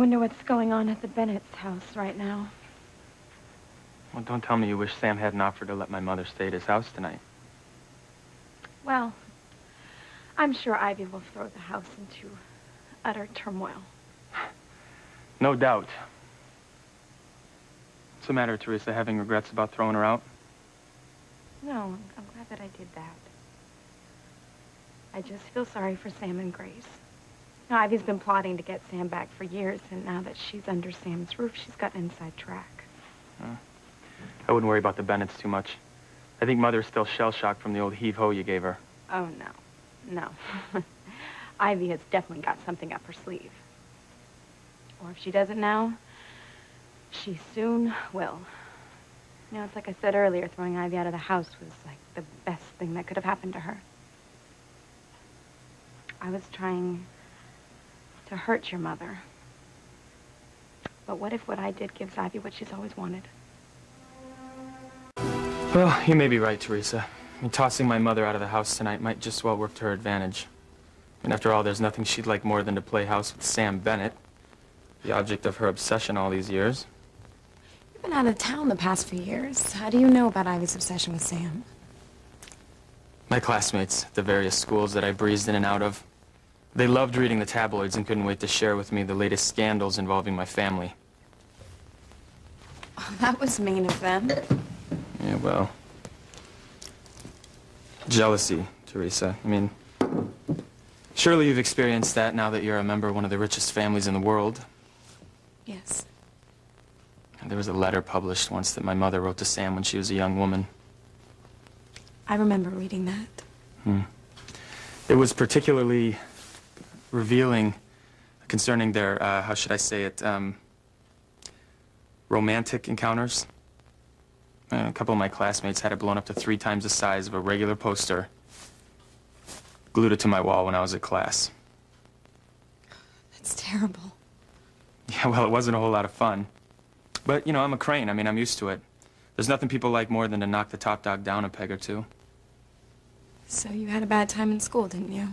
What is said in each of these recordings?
wonder what's going on at the Bennett's house right now. Well, don't tell me you wish Sam hadn't offered to let my mother stay at his house tonight. Well, I'm sure Ivy will throw the house into utter turmoil. No doubt. What's the matter, Theresa? Having regrets about throwing her out? No, I'm glad that I did that. I just feel sorry for Sam and Grace. Now, Ivy's been plotting to get Sam back for years, and now that she's under Sam's roof, she's got an inside track. I wouldn't worry about the Bennetts too much. I think Mother's still shell-shocked from the old heave-ho you gave her. Oh, no. No. Ivy has definitely got something up her sleeve. Or if she doesn't now, she soon will. You know, it's like I said earlier, throwing Ivy out of the house was like the best thing that could have happened to her. I was trying to hurt your mother. But what if what I did gives Ivy what she's always wanted? Well, you may be right, Theresa. I mean, tossing my mother out of the house tonight might just well work to her advantage. And after all, there's nothing she'd like more than to play house with Sam Bennett, the object of her obsession all these years. You've been out of town the past few years. How do you know about Ivy's obsession with Sam? My classmates at the various schools that I breezed in and out of, they loved reading the tabloids and couldn't wait to share with me the latest scandals involving my family. Oh, that was mean of them. Yeah, well, jealousy, Theresa. I mean, surely you've experienced that now that you're a member of one of the richest families in the world. Yes. There was a letter published once that my mother wrote to Sam when she was a young woman. I remember reading that. It was particularly revealing concerning their, how should I say it, romantic encounters. A couple of my classmates had it blown up to 3 times the size of a regular poster. Glued it to my wall when I was at class. That's terrible. Yeah, well, it wasn't a whole lot of fun. But, you know, I'm a crane. I mean, I'm used to it. There's nothing people like more than to knock the top dog down a peg or two. So you had a bad time in school, didn't you?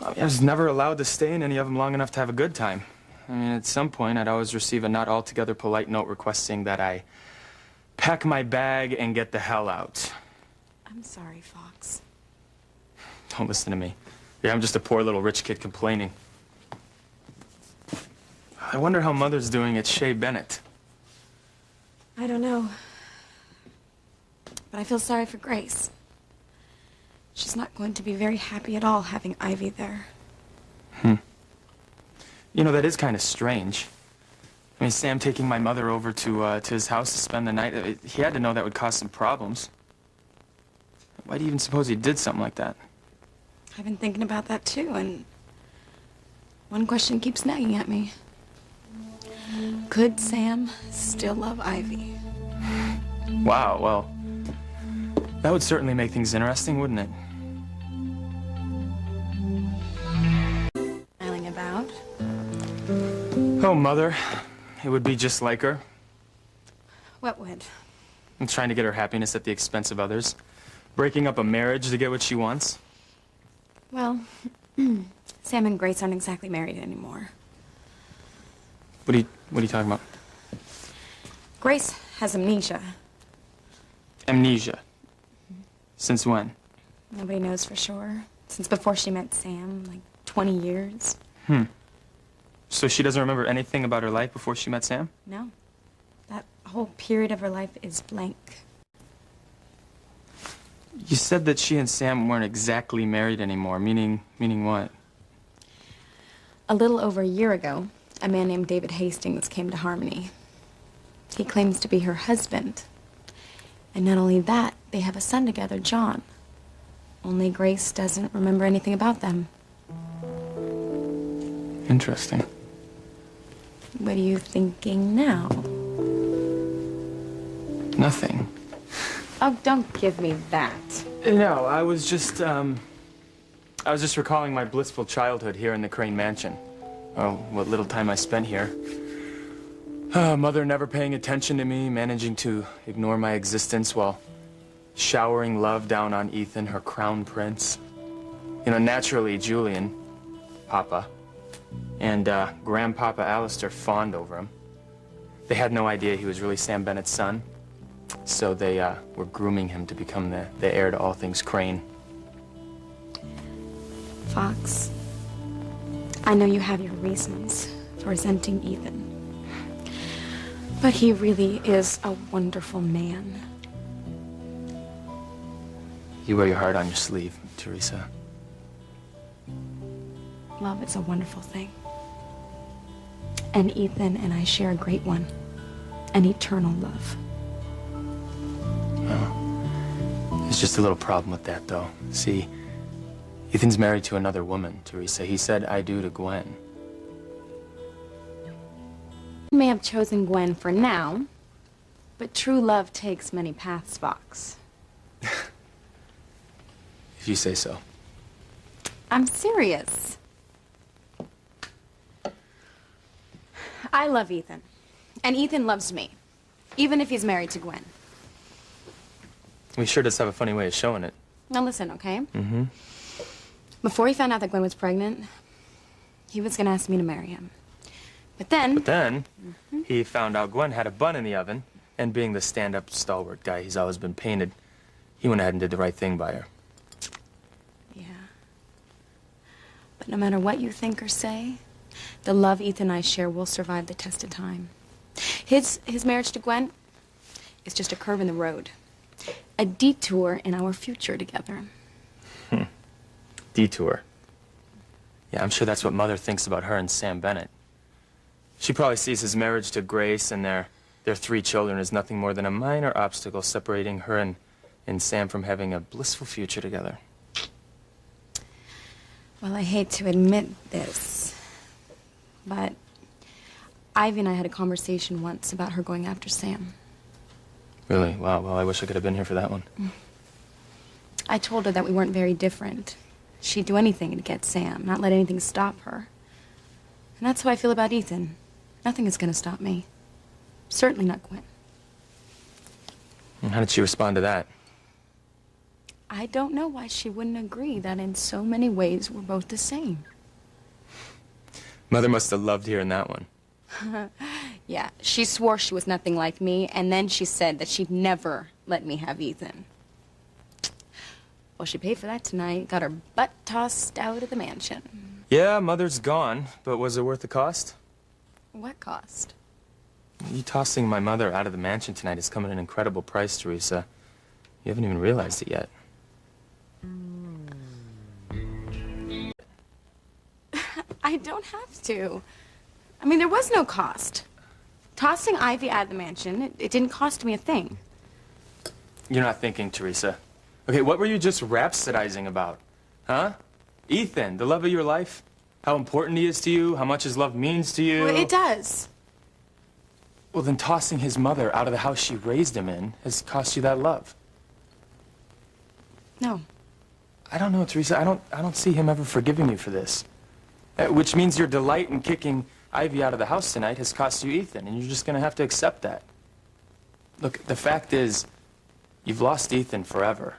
I mean, I was never allowed to stay in any of them long enough to have a good time. I mean, at some point, I'd always receive a not altogether polite note requesting that I pack my bag and get the hell out. I'm sorry, Fox. Don't listen to me. Yeah, I'm just a poor little rich kid complaining. I wonder how Mother's doing at Shea Bennett. I don't know. But I feel sorry for Grace. She's not going to be very happy at all having Ivy there. You know, that is kind of strange. I mean, Sam taking my mother over to his house to spend the night, he had to know that would cause some problems. Why do you even suppose he did something like that? I've been thinking about that too, and one question keeps nagging at me. Could Sam still love Ivy? Wow, well, that would certainly make things interesting, wouldn't it? Smiling about? Oh, Mother, it would be just like her. What would? I'm trying to get her happiness at the expense of others. Breaking up a marriage to get what she wants. Well, Sam and Grace aren't exactly married anymore. What are you talking about? Grace has amnesia. Amnesia? Since when? Nobody knows for sure. Since before she met Sam, like 20 years. So she doesn't remember anything about her life before she met Sam? No. That whole period of her life is blank. You said that she and Sam weren't exactly married anymore, meaning what? A little over a year ago, a man named David Hastings came to Harmony. He claims to be her husband. And not only that, they have a son together, John. Only Grace doesn't remember anything about them. Interesting. What are you thinking now? Nothing. Oh, don't give me that. No, I was just recalling my blissful childhood here in the Crane Mansion. Oh, what little time I spent here. Mother never paying attention to me, managing to ignore my existence while showering love down on Ethan, her crown prince. You know, naturally, Julian, Papa, And Grandpapa Alistair fawned over him. They had no idea he was really Sam Bennett's son, so they were grooming him to become the heir to all things Crane. Fox, I know you have your reasons for resenting Ethan, but he really is a wonderful man. You wear your heart on your sleeve, Theresa. Love is a wonderful thing. And Ethan and I share a great one. An eternal love. Well, there's just a little problem with that, though. See, Ethan's married to another woman, Theresa. He said I do to Gwen. You may have chosen Gwen for now, but true love takes many paths, Fox. If you say so. I'm serious. I love Ethan. And Ethan loves me. Even if he's married to Gwen. He sure does have a funny way of showing it. Now listen, okay? Mm-hmm. Before he found out that Gwen was pregnant, he was gonna ask me to marry him. But then... he found out Gwen had a bun in the oven, and being the stand-up, stalwart guy he's always been painted, he went ahead and did the right thing by her. Yeah. But no matter what you think or say, the love Ethan and I share will survive the test of time. His marriage to Gwen is just a curve in the road. A detour in our future together. Detour. Yeah, I'm sure that's what Mother thinks about her and Sam Bennett. She probably sees his marriage to Grace and their 3 children as nothing more than a minor obstacle separating her and Sam from having a blissful future together. Well, I hate to admit this, but Ivy and I had a conversation once about her going after Sam. Really? Wow, well, I wish I could have been here for that one. I told her that we weren't very different. She'd do anything to get Sam, not let anything stop her. And that's how I feel about Ethan. Nothing is going to stop me. Certainly not Gwen. And how did she respond to that? I don't know why she wouldn't agree that in so many ways we're both the same. Mother must have loved hearing that one. Yeah, she swore she was nothing like me, and then she said that she'd never let me have Ethan. Well, she paid for that tonight, got her butt tossed out of the mansion. Yeah, Mother's gone, but was it worth the cost? What cost? You tossing my mother out of the mansion tonight has come at an incredible price, Theresa. You haven't even realized it yet. I don't have to. I mean, there was no cost. Tossing Ivy out of the mansion, it didn't cost me a thing. You're not thinking, Theresa. Okay, what were you just rhapsodizing about? Huh? Ethan, the love of your life? How important he is to you? How much his love means to you? Well, it does. Well, then tossing his mother out of the house she raised him in has cost you that love. No. I don't know, Theresa. I don't see him ever forgiving you for this. Which means your delight in kicking Ivy out of the house tonight has cost you Ethan, and you're just gonna have to accept that. Look, the fact is, you've lost Ethan forever.